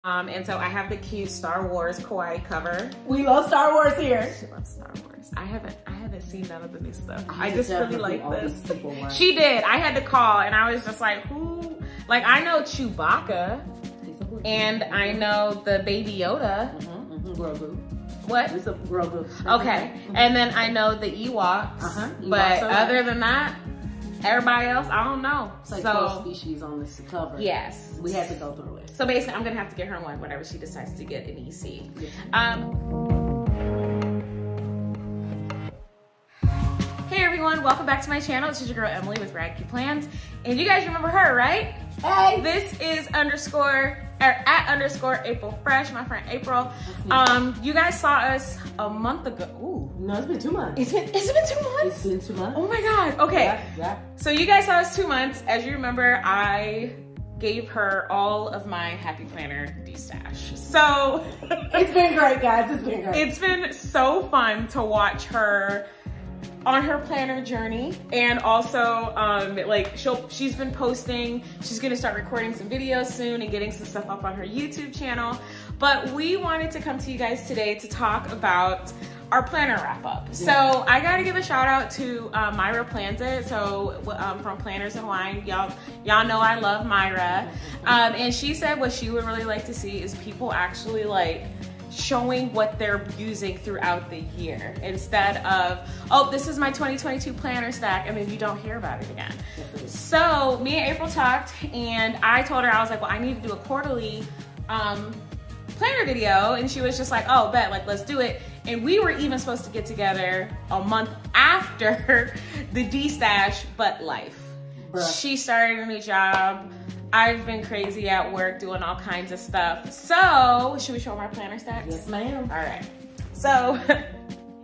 And so I have the cute Star Wars Kawaii cover. We love Star Wars here. She loves Star Wars. I haven't seen none of the new stuff. I just really like this. Right? She did. I had to call and I was just like, who? Like, I know Chewbacca and I know the Baby Yoda. Grogu. What? It's a Grogu. Okay. And then I know the Ewoks. But other than that, everybody else, I don't know. It's like 12 species on this cover. Yes. We had to go through it. So basically, I'm gonna have to get her one whenever she decides to get an EC. Hey everyone, welcome back to my channel. This is your girl Emily with Rad Cute Plans. And you guys remember her, right? Hey! This is @_ April Fresh, my friend April. You guys saw us a month ago. Ooh. No, it's been 2 months. It's been 2 months? It's been 2 months. Oh my God, okay. Yeah. So you guys saw us 2 months. As you remember, I gave her all of my Happy Planner de-stash. So it's been great, guys. It's been great. It's been so fun to watch her on her planner journey, and also she's been posting. She's gonna start recording some videos soon and getting some stuff up on her YouTube channel. But we wanted to come to you guys today to talk about our planner wrap up. Yeah. So I gotta give a shout out to Myra Plans It. So from Planners and Wine, y'all know I love Myra. And she said what she would really like to see is people actually like showing what they're using throughout the year instead of, oh, this is my 2022 planner stack, and then you don't hear about it again. So me and April talked, and I told her, I was like, well, I need to do a quarterly planner video, and she was just like, oh, bet, like, let's do it. And we were even supposed to get together a month after the de-stash, but life. Bruh. She started a new job. I've been crazy at work doing all kinds of stuff. So, should we show them our planner stacks? Yes, ma'am. All right. So, here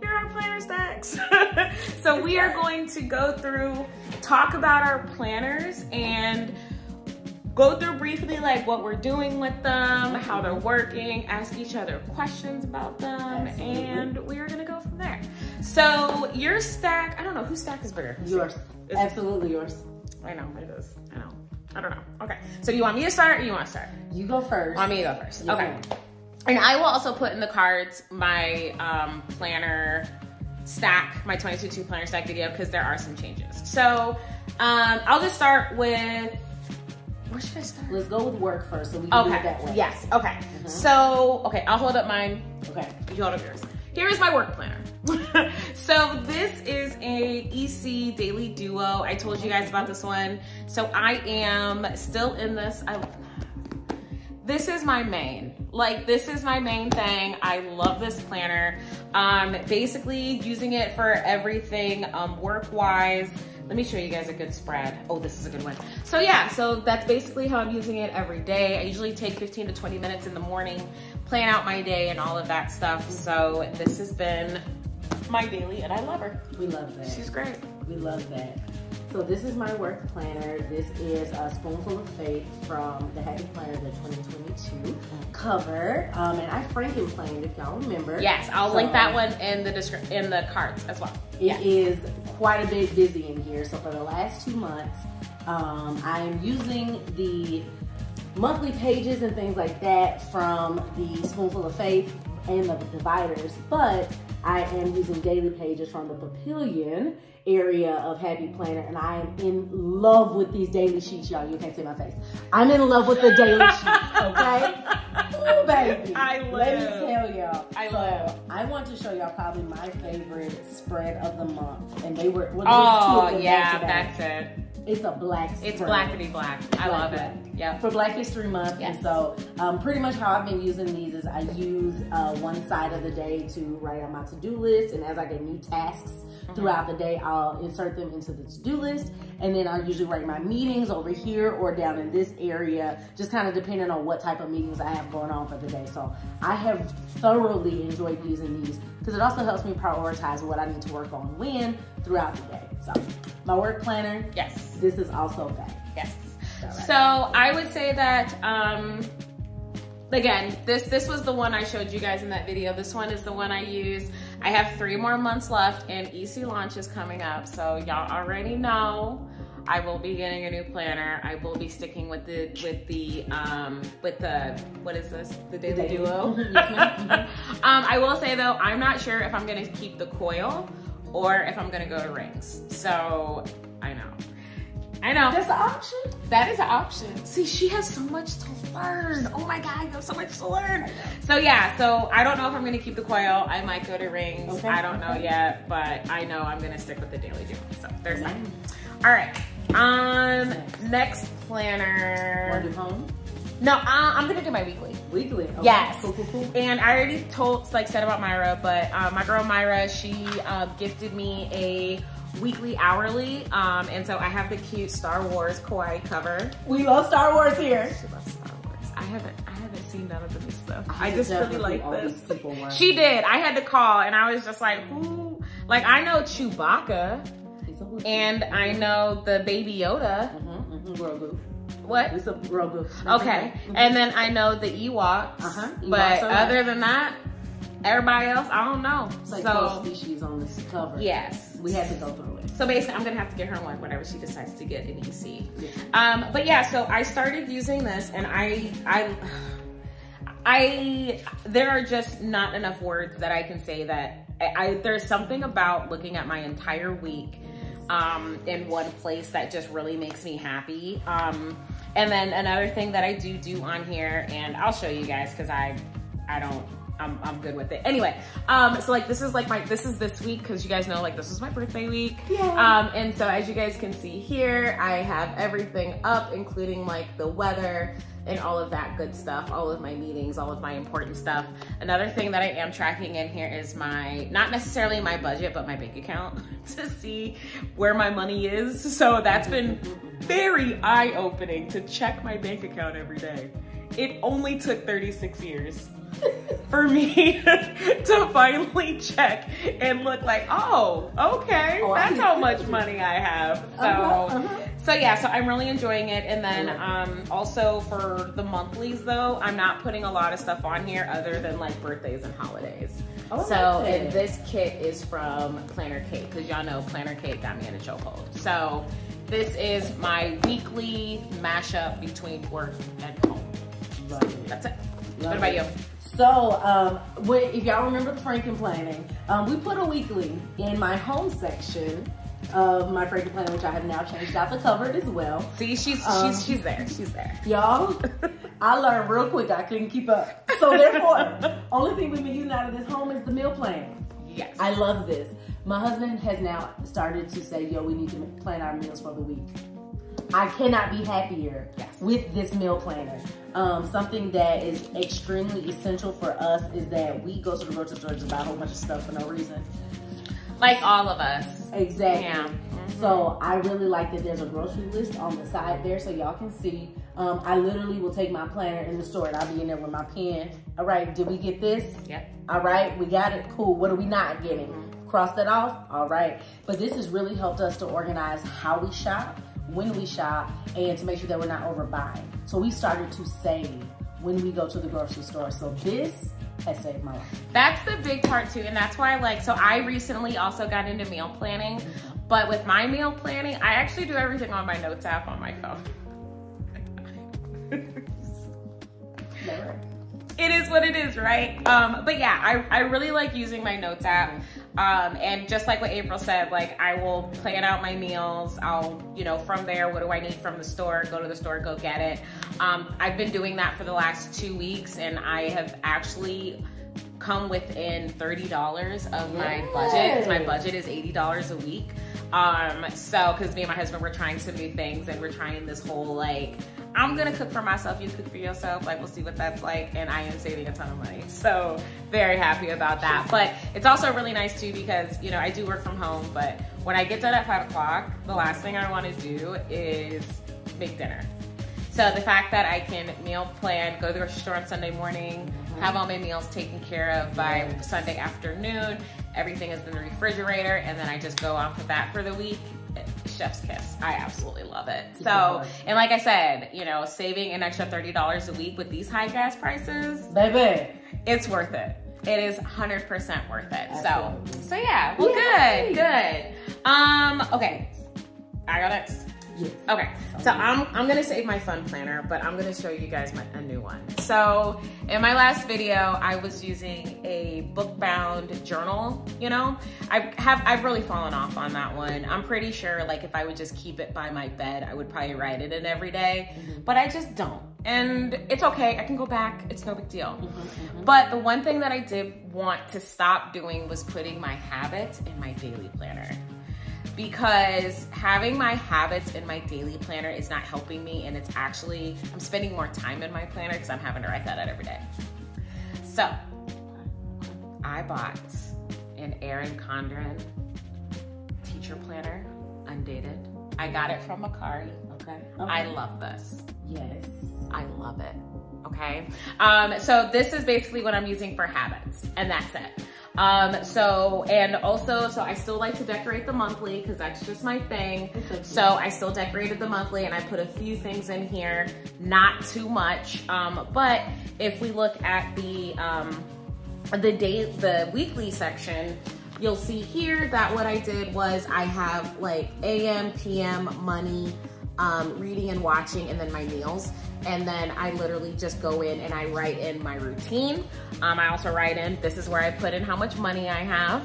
are our planner stacks. So, we are going to go through, talk about our planners, and go through briefly like what we're doing with them, how they're working, ask each other questions about them, and we are gonna go from there. So, your stack, I don't know, whose stack is bigger? Yours. Absolutely yours. I know, it is. I know. I don't know. Okay. So do you want me to start or you want to start? You go first. Want me to go first? Yes, okay. And I will also put in the cards my planner stack, my 22 planner stack video, because there are some changes. So I'll just start with, where should I start? Let's go with work first so we can do it that way. Yes. Okay. So, okay, I'll hold up mine. Okay. You hold up yours. Here is my work planner. So this is a EC Daily Duo. I told you guys about this one. So I am still in this. This is my main. Like, this is my main thing. I love this planner. Basically using it for everything work-wise. Let me show you guys a good spread. Oh, this is a good one. So yeah, so that's basically how I'm using it every day. I usually take 15 to 20 minutes in the morning, plan out my day and all of that stuff. So this has been my daily, and I love her. We love that. She's great. We love that. So this is my work planner. This is a Spoonful of Faith from the Happy Planner, the 2022 cover. And I Franken-planned, if y'all remember. Yes, I'll link that one in the cards as well. It is quite a bit busy in here. So for the last 2 months, I am using the monthly pages and things like that from the Spoonful of Faith and the dividers, but I am using daily pages from the Papillion area of Happy Planner, and I am in love with these daily sheets, y'all. You can't see my face. I'm in love with the daily sheets, okay? Ooh, baby. Let me tell y'all. I want to show y'all probably my favorite spread of the month, and they were, that's it. It's a black spread. It's blackety black. I love it. Yeah. For Black History Month. Yes. And so pretty much how I've been using these is I use one side of the day to write on my to-do list, and as I get new tasks throughout the day, I'll insert them into the to-do list, and then I'll usually write my meetings over here or down in this area, just kind of depending on what type of meetings I have going on for the day. So I have thoroughly enjoyed using these because it also helps me prioritize what I need to work on when throughout the day. So my work planner, yes, this is also back. Yes. So I would say that, again, this was the one I showed you guys in that video. This one is the one I use. I have 3 more months left and EC launch is coming up. So y'all already know I will be getting a new planner. I will be sticking with the what is this? The Daily Duo. I will say though, I'm not sure if I'm gonna keep the coil or if I'm gonna go to rings. So I know. That's an option. That is an option. See, she has so much to learn. Oh my God, you have so much to learn. So yeah, so I don't know if I'm gonna keep the coil. I might go to rings. Okay. I don't know yet, but I know I'm gonna stick with the Daily Duo. So there's that. All right. Next planner. Want to do home? No, I'm gonna do my weekly. Weekly? Okay. Yes. Cool. And I already said about Myra, but my girl Myra, she gifted me a weekly hourly, and so I have the cute Star Wars Kawaii cover. We love Star Wars here. She loves Star Wars. I haven't seen none of the new stuff. I just really like this. She did. I had to call, and I was just like, who? Like, I know Chewbacca, and I know the Baby Yoda. Grogu. What? It's a Grogu. Okay, and then I know the Ewoks. But other than that, everybody else, I don't know. It's like those species on this cover. Yes. We had to go through it. So basically, I'm gonna have to get her one, whatever she decides to get in EC. But yeah, so I started using this, and there are just not enough words that I can say that there's something about looking at my entire week in one place that just really makes me happy. And then another thing that I do on here, and I'll show you guys because I'm good with it. Anyway, so like this is this week because you guys know like this was my birthday week. Yeah. And so as you guys can see here, I have everything up, including like the weather and all of that good stuff, all of my meetings, all of my important stuff. Another thing that I am tracking in here is not necessarily my budget, but my bank account to see where my money is. So that's been very eye-opening to check my bank account every day. It only took 36 years for me to finally check and look like, oh, okay, that's how much money I have. So yeah, so I'm really enjoying it. And then also for the monthlies though, I'm not putting a lot of stuff on here other than like birthdays and holidays. And this kit is from Planner Kate, because y'all know Planner Kate got me in a chokehold. So this is my weekly mashup between work and home. That's it. What about you? So, if y'all remember the Franken planning, we put a weekly in my home section of my Franken planner, which I have now changed out the cover as well. See, she's there. She's there. Y'all, I learned real quick. I couldn't keep up. So therefore, only thing we've been using out of this home is the meal plan. Yes. I love this. My husband has now started to say, yo, we need to plan our meals for the week. I cannot be happier with this meal planner. Something that is extremely essential for us is that we go to the grocery store to buy a whole bunch of stuff for no reason. Like all of us. Exactly. Yeah. So I really like that there's a grocery list on the side there so y'all can see. I literally will take my planner in the store and I'll be in there with my pen. All right, did we get this? Yep. All right, we got it. Cool. What are we not getting? Cross that off. All right. But this has really helped us to organize how we shop, when we shop, and to make sure that we're not overbuying. So we started to save when we go to the grocery store. So this has saved my life. That's the big part too, and that's why so I recently also got into meal planning, but with my meal planning, I actually do everything on my notes app on my phone. It is what it is, right? But yeah, I really like using my notes app. And just like what April said, like I will plan out my meals. I'll, from there, what do I need from the store? Go to the store, go get it. I've been doing that for the last 2 weeks, and I have actually come within $30 of my budget. My budget is $80 a week. So, cause me and my husband, we're trying some new things, and we're trying this whole like, I'm gonna cook for myself, you cook for yourself. Like, we'll see what that's like. And I am saving a ton of money. So very happy about that. But it's also really nice too, because I do work from home, but when I get done at 5 o'clock, the last thing I wanna do is make dinner. So the fact that I can meal plan, go to the grocery store on Sunday morning, have all my meals taken care of by Sunday afternoon, everything is in the refrigerator, and then I just go off of that for the week. Chef's kiss. I absolutely love it. So, and like I said, saving an extra $30 a week with these high gas prices, baby, it's worth it. It is 100% worth it. Absolutely. So yeah, well, good. Okay, I got next. Yes. Okay, so I'm gonna save my fun planner, but I'm gonna show you guys a new one. So in my last video, I was using a book-bound journal. You know, I've really fallen off on that one. I'm pretty sure like if I would just keep it by my bed, I would probably write it in every day, but I just don't. And it's okay, I can go back, it's no big deal. But the one thing that I did want to stop doing was putting my habits in my daily planner. Because having my habits in my daily planner is not helping me, and it's actually, I'm spending more time in my planner because I'm having to write that out every day. So, I bought an Erin Condren teacher planner, undated. I got it from Kawaii. Okay. I love this. Yes. I love it, okay? So this is basically what I'm using for habits, and that's it. So I still like to decorate the monthly because that's just my thing. So I still decorated the monthly, and I put a few things in here, not too much. But if we look at the weekly section, you'll see here that what I did was I have like AM, PM, money, reading and watching, and then my meals. And then I literally just go in and I write in my routine. I also write in, this is where I put in how much money I have,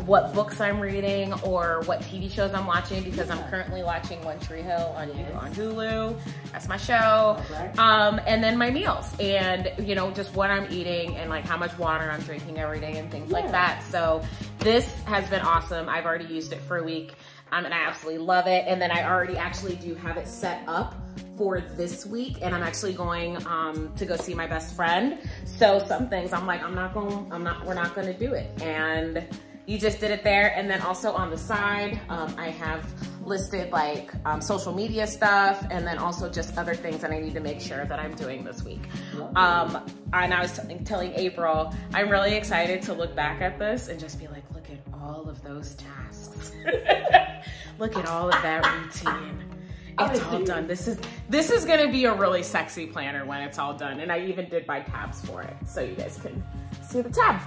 what books I'm reading, or what TV shows I'm watching, because I'm currently watching One Tree Hill on Hulu. That's my show. And then my meals, and you know, just what I'm eating and like how much water I'm drinking every day and things like that. So this has been awesome. I've already used it for a week. And I absolutely love it. And then I already actually do have it set up for this week, and I'm actually going to go see my best friend. So some things I'm like, we're not gonna do it. And you just did it there. And then also on the side, I have listed like social media stuff, and then also just other things that I need to make sure that I'm doing this week. And I was telling April, I'm really excited to look back at this and just be like, look at all of those tasks. Look at all of that routine. It's all done. This is gonna be a really sexy planner when it's all done. And I even did my tabs for it, so you guys can see the tab.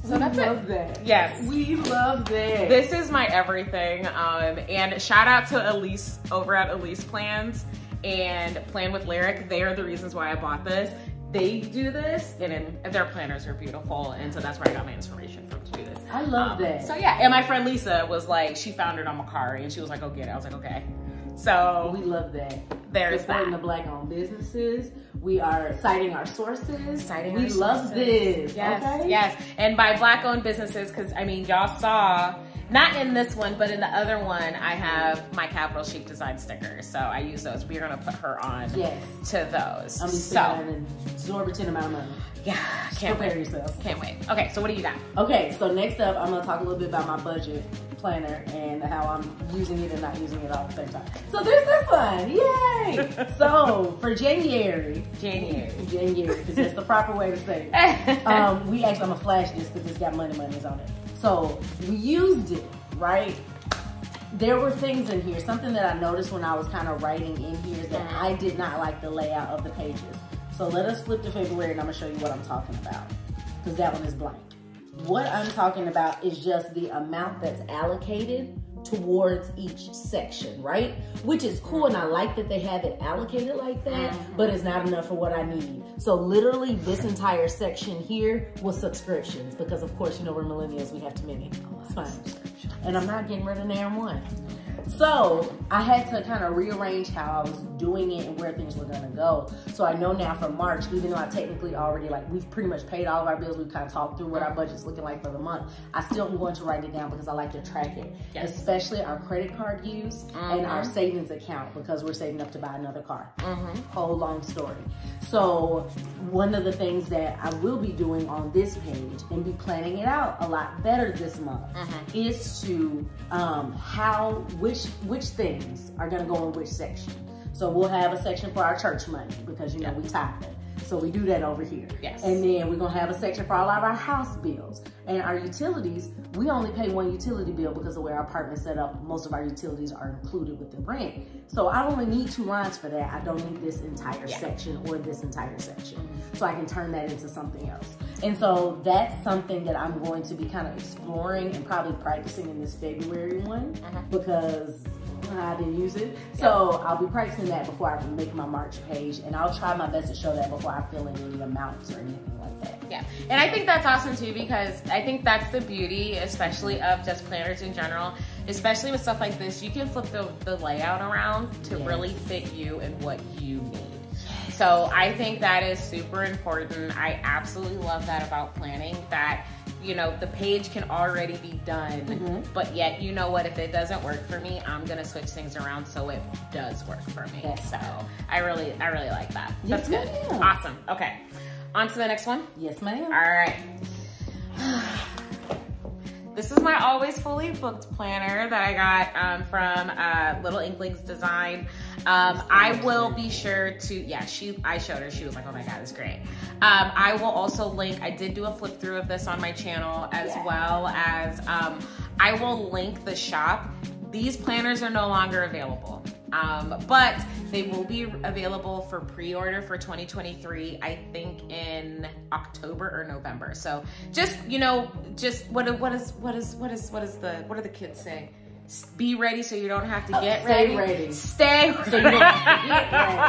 So that's it. We love that. Yes. We love that. This is my everything. And shout out to Elise over at Elise Plans and Plan with Lyric. They are the reasons why I bought this. They do this, and their planners are beautiful, and so that's where I got my inspiration from to do this. I love that. So yeah, and my friend Lisa was like, she found it on Macari, and she was like, go get it. I was like, okay. So we love that. There's supporting that. the Black-owned businesses. We are citing our sources. We love this. Yes, okay? Yes. And by Black-owned businesses, because I mean, y'all saw, not in this one, but in the other one, I have my Capital Chic Design stickers. So I use those. We're gonna put her on to those. I'll be spending an exorbitant amount of money. Yeah, can't prepare wait. yourself. Can't wait. Okay, so what do you got? Okay, so next up, I'm gonna talk a little bit about my budget planner and how I'm using it and not using it all at the same time. So there's this one, yay! So for January, because that's the proper way to say it. I'm gonna flash this because it's got money's on it. So we used it, right? There were things in here, something that I noticed when I was kind of writing in here that I did not like the layout of the pages. So let us flip to February and I'm gonna show you what I'm talking about, because that one is blank. What I'm talking about is just the amount that's allocated towards each section, right? Which is cool, and I like that they have it allocated like that, but it's not enough for what I need. So literally this entire section here was subscriptions, because of course, you know, we're millennials, we have too many. It's fine. And I'm not getting rid of NARM 1. So I had to kind of rearrange how I was doing it and where things were gonna go. So I know now for March, even though I technically already, like, we've pretty much paid all of our bills, we've kind of talked through what our budget's looking like for the month, I still am going to write it down because I like to track it. Especially our credit card use and our savings account, because we're saving up to buy another car. Whole long story. So one of the things that I will be doing on this page and be planning it out a lot better this month is to which things are gonna go in which section. So we'll have a section for our church money, because you know we tithe it. So we do that over here. And then we're gonna have a section for all of our house bills. And our utilities, we only pay one utility bill because of the way our apartment's set up. Most of our utilities are included with the rent. So I only need 2 lines for that. I don't need this entire section or this entire section. So I can turn that into something else. And so that's something that I'm going to be kind of exploring and probably practicing in this February one, because I didn't use it. So I'll be practicing that before I make my March page, and I'll try my best to show that before I fill in any amounts or anything like that. Yeah, and I think that's awesome too, because I think that's the beauty, especially of just planners in general, especially with stuff like this. You can flip the layout around to really fit you and what you need. So I think that is super important. I absolutely love that about planning, that you know, the page can already be done, but yet, you know what, if it doesn't work for me, I'm gonna switch things around so it does work for me. So I really like that. That's good. Awesome. Okay, on to the next one. Yes, ma'am. All right. This is my always fully booked planner that I got from Little Inklings Design. I will be sure to, I showed her, she was like, oh my God, it's great. I will also link, I did do a flip through of this on my channel, as well as I will link the shop. These planners are no longer available, but they will be available for pre-order for 2023, I think in October or November. So just, you know, just what are the kids saying? Be ready so you don't have to get ready. Stay ready. Stay ready. So you don't have to get ready.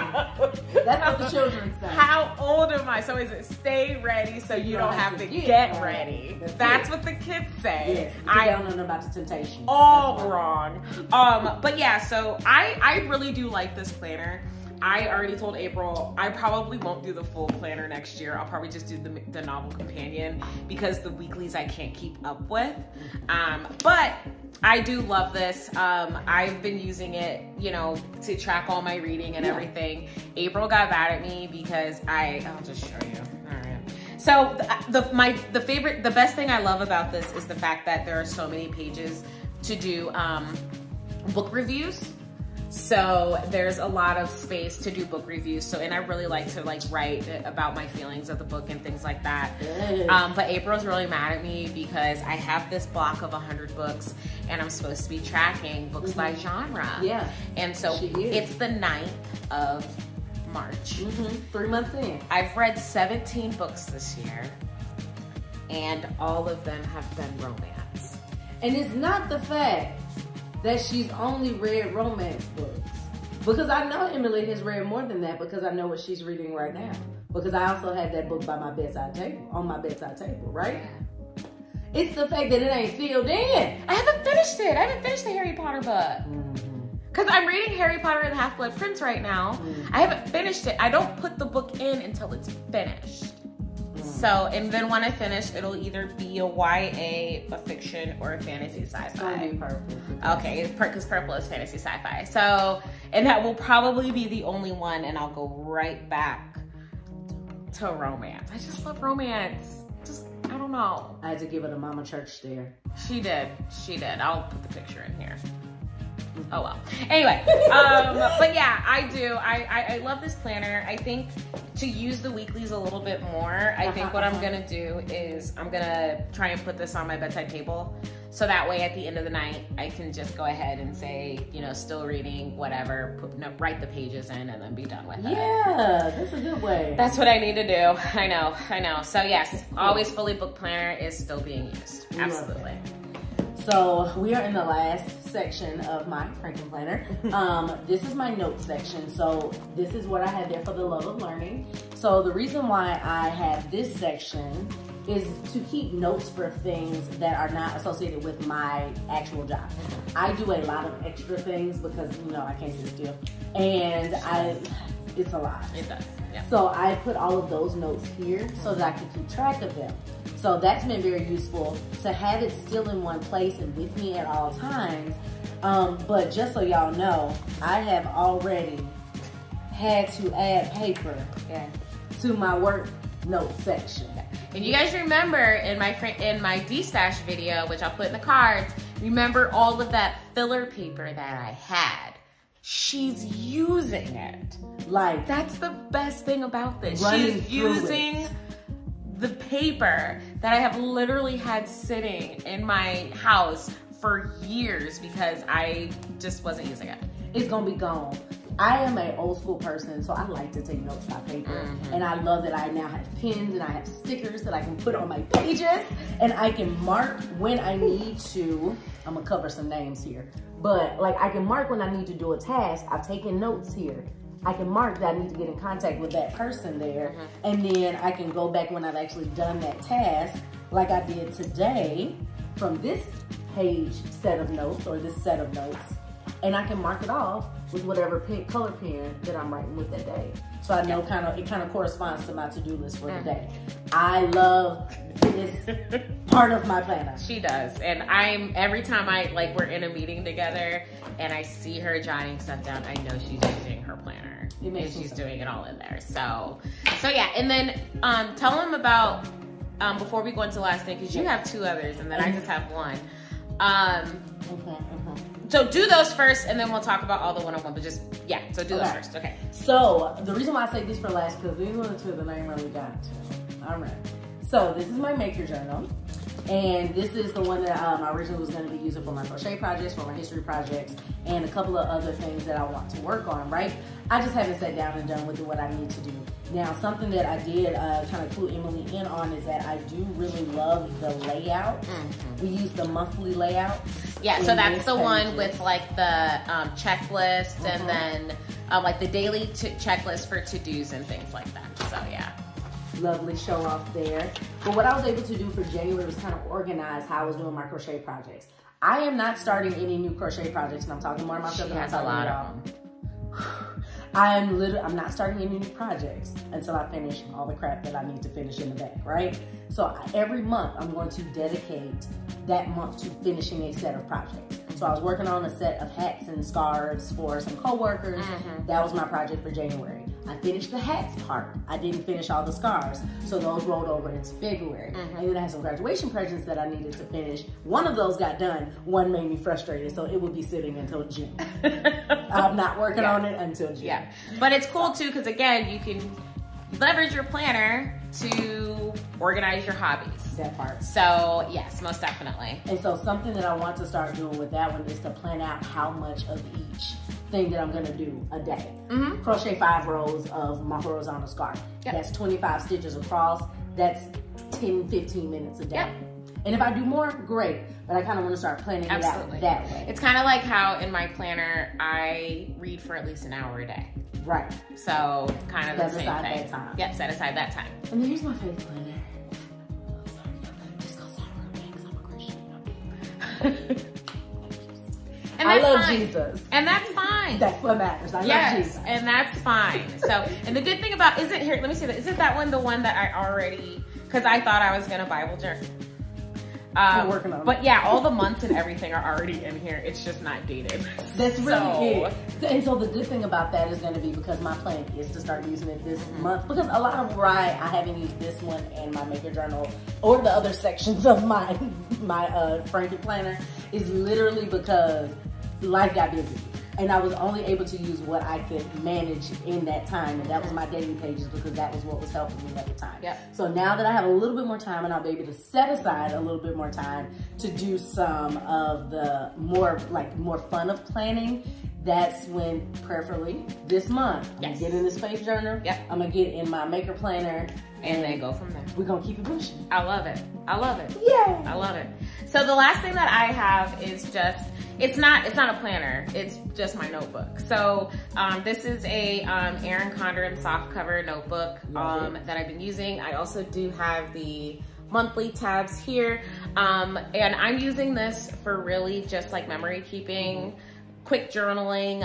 That's what the children say. How old am I? So is it stay ready so you don't have to get ready? That's what the kids say. Yes, I don't know about the temptations. All wrong. But yeah, so I really do like this planner. I already told April I probably won't do the full planner next year. I'll probably just do the novel companion, because the weeklies I can't keep up with. But I do love this. I've been using it, you know, to track all my reading and everything. April got mad at me because I'll just show you. All right. So the best thing I love about this is the fact that there are so many pages to do book reviews. So there's a lot of space to do book reviews. So, and I really like to write about my feelings of the book and things like that. But April's really mad at me because I have this block of 100 books and I'm supposed to be tracking books by genre. Yeah. And so it's the 9th of March. 3 months in. I've read 17 books this year and all of them have been romance. And it's not the fact that she's only read romance books. Because I know Emily has read more than that, because I know what she's reading right now. Because I also have that book by my bedside table, on my bedside table, right? It's the fact that it ain't filled in. I haven't finished it. I haven't finished the Harry Potter book. Because I'm reading Harry Potter and the Half-Blood Prince right now. I haven't finished it. I don't put the book in until it's finished. So, and then when I finish, it'll either be a YA, a fiction, or a fantasy sci-fi. It's gonna be purple. Okay, because purple is fantasy sci-fi. So, and that will probably be the only one, and I'll go right back to romance. I just love romance. Just, I don't know. I had to give it a mama church stare. She did. I'll put the picture in here. Oh well. Anyway, but yeah, I do. I love this planner. I think to use the weeklies a little bit more, I think what I'm gonna do is I'm gonna try and put this on my bedside table. So that way at the end of the night, I can just go ahead and say, you know, still reading, whatever, write the pages in and then be done with it. Yeah, that's a good way. That's what I need to do. I know. So yes, always fully booked planner is still being used. Absolutely. So we are in the last section of my Franken planner. This is my notes section. So this is what I had there for the love of learning. So the reason why I have this section is to keep notes for things that are not associated with my actual job. I do a lot of extra things because, you know, I can't sit still. And it's a lot. It does, yeah. So I put all of those notes here so that I can keep track of them. So that's been very useful to have it still in one place and with me at all times. But just so y'all know, I have already had to add paper to my work note section. And you guys remember in my D-stash video, which I'll put in the cards, remember all of that filler paper that I had. She's using it. Like, that's the best thing about this. She's using the paper that I have literally had sitting in my house for years because I just wasn't using it. It's gonna be gone. I am an old school person, so I like to take notes by paper. And I love that I now have pens and I have stickers that I can put on my pages, and I can mark when I need to. I'm gonna cover some names here, but like I can mark when I need to do a task. I've taken notes here. I can mark that I need to get in contact with that person there, and then I can go back when I've actually done that task, like I did today, from this page set of notes or this set of notes, and I can mark it off with whatever color pen that I'm writing with that day. So I know it kind of corresponds to my to-do list for the day. I love this part of my planner. She does. And every time we're in a meeting together and I see her jotting stuff down, I know she's using her planner. And she's doing it all in there. So yeah. And then tell them about, before we go into the last thing, because you have two others and then I just have one. So do those first, and then we'll talk about all the one-on-one, but just, yeah, so do those first, okay. So, the reason why I say these for last, because these are the two that I ain't really got to. All right. So, this is my maker journal, and this is the one that I originally was going to be using for my crochet projects, for my history projects, and a couple of other things that I want to work on, right? I just haven't sat down and done with what I need to do. Now, something that I did kind of clue Emily in on is that I do really love the layout. We use the monthly layout. Yeah, so that's the one with like the checklist and then like the daily checklist for to-dos and things like that. So yeah. Lovely show off there. But what I was able to do for January was kind of organize how I was doing my crochet projects. I am not starting any new crochet projects, and I'm talking more about myself than I'm talking about them. I'm not starting any new projects until I finish all the crap that I need to finish in the back, right? So every month I'm going to dedicate that month to finishing a set of projects. So I was working on a set of hats and scarves for some coworkers. That was my project for January. I finished the hats part. I didn't finish all the scarves. So those rolled over into February. And then I had some graduation presents that I needed to finish. One of those got done. One made me frustrated. So it will be sitting until June. I'm not working on it until June. Yeah, but it's cool too, because again, you can leverage your planner to organize your hobbies. That part. So yes, most definitely. And so something that I want to start doing with that one is to plan out how much of each thing that I'm gonna do a day. Crochet 5 rows of my horizontal scarf. That's 25 stitches across. That's 10-15 minutes a day. And if I do more, great. But I kind of want to start planning it out that way. It's kind of like how in my planner, I read for at least an hour a day. Right. So kind of the same thing. Set aside that time. Yep, set aside that time. And then here's my favorite planner. I'm sorry, this goes out real bad because I'm a Christian. And I love fine. Jesus. And that's fine. That's what matters. I love Jesus. And that's fine. So, and the good thing about, let me say that, isn't that one the one that I already, because I thought I was going to Bible journal. I'm working on it. But yeah, all the months and everything are already in here. It's just not dated. That's really it. And so the good thing about that is going to be, because my plan is to start using it this month, because a lot of why I haven't used this one and my maker journal or the other sections of my Frankie planner is literally because life got busy. And I was only able to use what I could manage in that time. And that was my daily pages, because that was what was helping me at the time. So now that I have a little bit more time, and I'll be able to set aside a little bit more time to do some of the more fun of planning, that's when, prayerfully, this month, I'm gonna get in this space journal. I'm gonna get in my maker planner. And then go from there. We're gonna keep it pushing. I love it. I love it. Yay! I love it. So the last thing that I have is just, it's not a planner, it's just my notebook. So this is a Erin Condren soft cover notebook that I've been using. I also do have the monthly tabs here. And I'm using this for really just like memory keeping, quick journaling,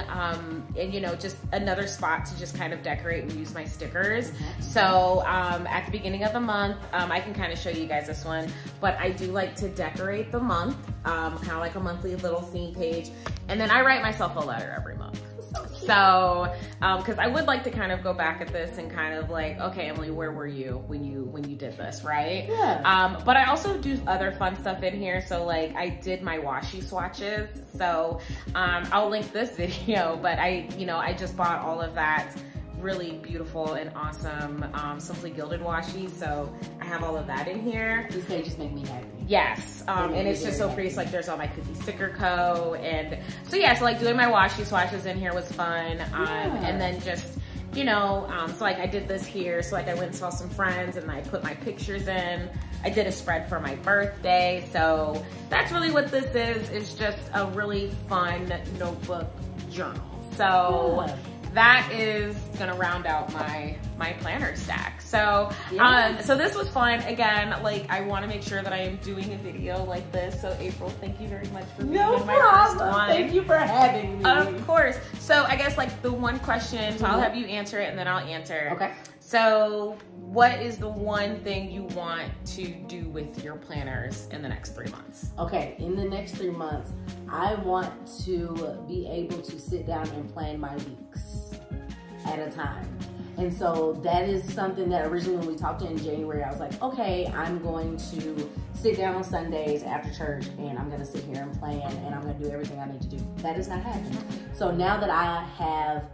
and just another spot to just kind of decorate and use my stickers. So at the beginning of the month, I can kind of show you guys this one, but I do like to decorate the month, kind of like a monthly little theme page. And then I write myself a letter every month. So, because I would like to kind of go back at this and kind of like, okay, Emily, where were you when you did this, right? But I also do other fun stuff in here. So like I did my washi swatches. So I'll link this video, but I just bought all of that really beautiful and awesome Simply Gilded washi. So I have all of that in here. These pages make me happy. Yes, and it's just so pretty. So like there's all my cookie sticker co, and so yeah, so like doing my washi swatches in here was fun. And then just, you know, so like I did this here. So like I went and saw some friends and I put my pictures in. I did a spread for my birthday. So that's really what this is. It's just a really fun notebook journal. So that is gonna round out my planner stack. So so this was fun. Again, like I want to make sure that I am doing a video like this. So April, thank you very much for being in my first one. Thank you for having me. Of course. So I guess like the one question, so I'll have you answer it and then I'll answer. Okay. So what is the one thing you want to do with your planners in the next 3 months? Okay, in the next 3 months, I want to be able to sit down and plan my weeks at a time. And so that is something that originally when we talked in January, I was like, okay, I'm going to sit down on Sundays after church and I'm gonna sit here and plan and I'm gonna do everything I need to do. That is not happening. So now that I have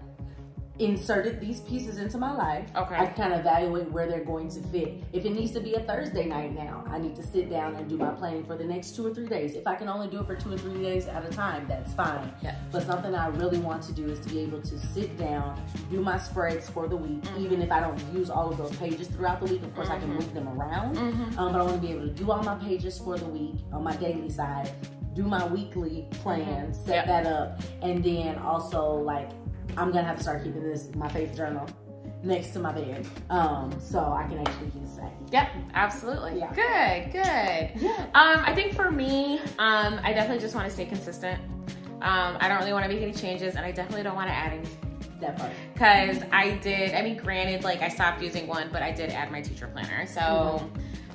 inserted these pieces into my life, I kind of evaluate where they're going to fit. If it needs to be a Thursday night now, I need to sit down and do my planning for the next 2 or 3 days. If I can only do it for 2 or 3 days at a time, that's fine. But something I really want to do is to be able to sit down, do my spreads for the week, even if I don't use all of those pages throughout the week. Of course, I can move them around, but I want to be able to do all my pages for the week on my daily side, do my weekly plan, set that up, and then also like I'm gonna have to start keeping this, my faith journal, next to my bed, so I can actually use that. Yep, absolutely. Good. I think for me, I definitely just want to stay consistent. I don't really want to make any changes, and I definitely don't want to add anything. That part. Because I mean, granted, like I stopped using one, but I did add my teacher planner, so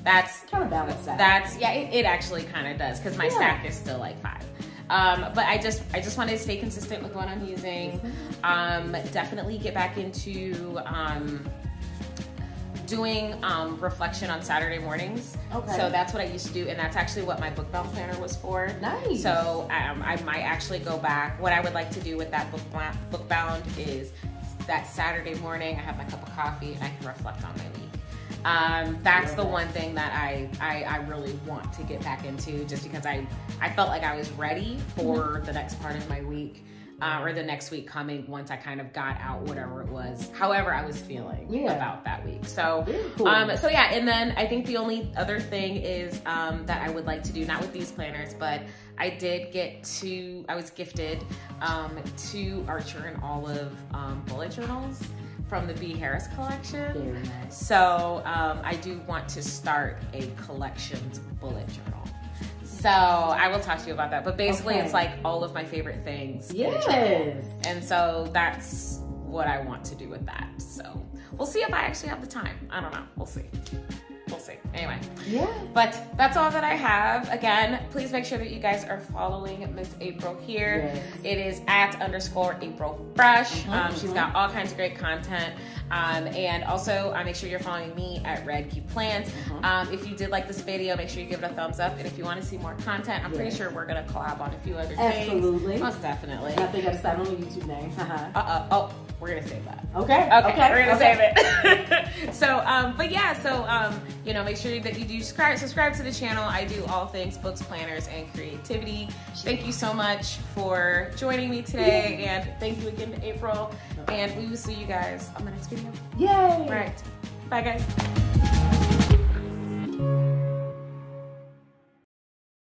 that's kind of balanced that. That's it actually kind of does, because my stack is still like 5. But I just wanted to stay consistent with what I'm using. Definitely get back into doing reflection on Saturday mornings. So that's what I used to do, and that's actually what my book bound planner was for. Nice. So I might actually go back. What I would like to do with that book bound is that Saturday morning I have my cup of coffee and I can reflect on my week. That's the one thing that I really want to get back into, just because I felt like I was ready for the next part of my week, or the next week coming, once I kind of got out whatever it was, however I was feeling about that week. So, so yeah, and then I think the only other thing is that I would like to do, not with these planners, but I was gifted 2 Archer and Olive bullet journals from the B. Harris collection. Very nice. So I do want to start a collections bullet journal. So I will talk to you about that. But basically it's like all of my favorite things. Yes. And so that's what I want to do with that. So we'll see if I actually have the time. I don't know. We'll see. We'll see. Anyway. Yeah. But that's all that I have. Again, please make sure that you guys are following Miss April here. Yes. It is @_AprilFresh. She's got all kinds of great content. And also make sure you're following me at Red Key Plants. If you did like this video, make sure you give it a thumbs up. And if you want to see more content, I'm pretty sure we're going to collab on a few other things. Absolutely. Most definitely. And I think I decided on a YouTube name. Oh, we're going to save that. Okay. We're going to save it. So, but yeah, so, you know, make sure that you do subscribe to the channel. I do all things books, planners, and creativity. Thank you so much for joining me today. And thank you again to April. And we will see you guys on the next video. Yay! All right. Bye, guys.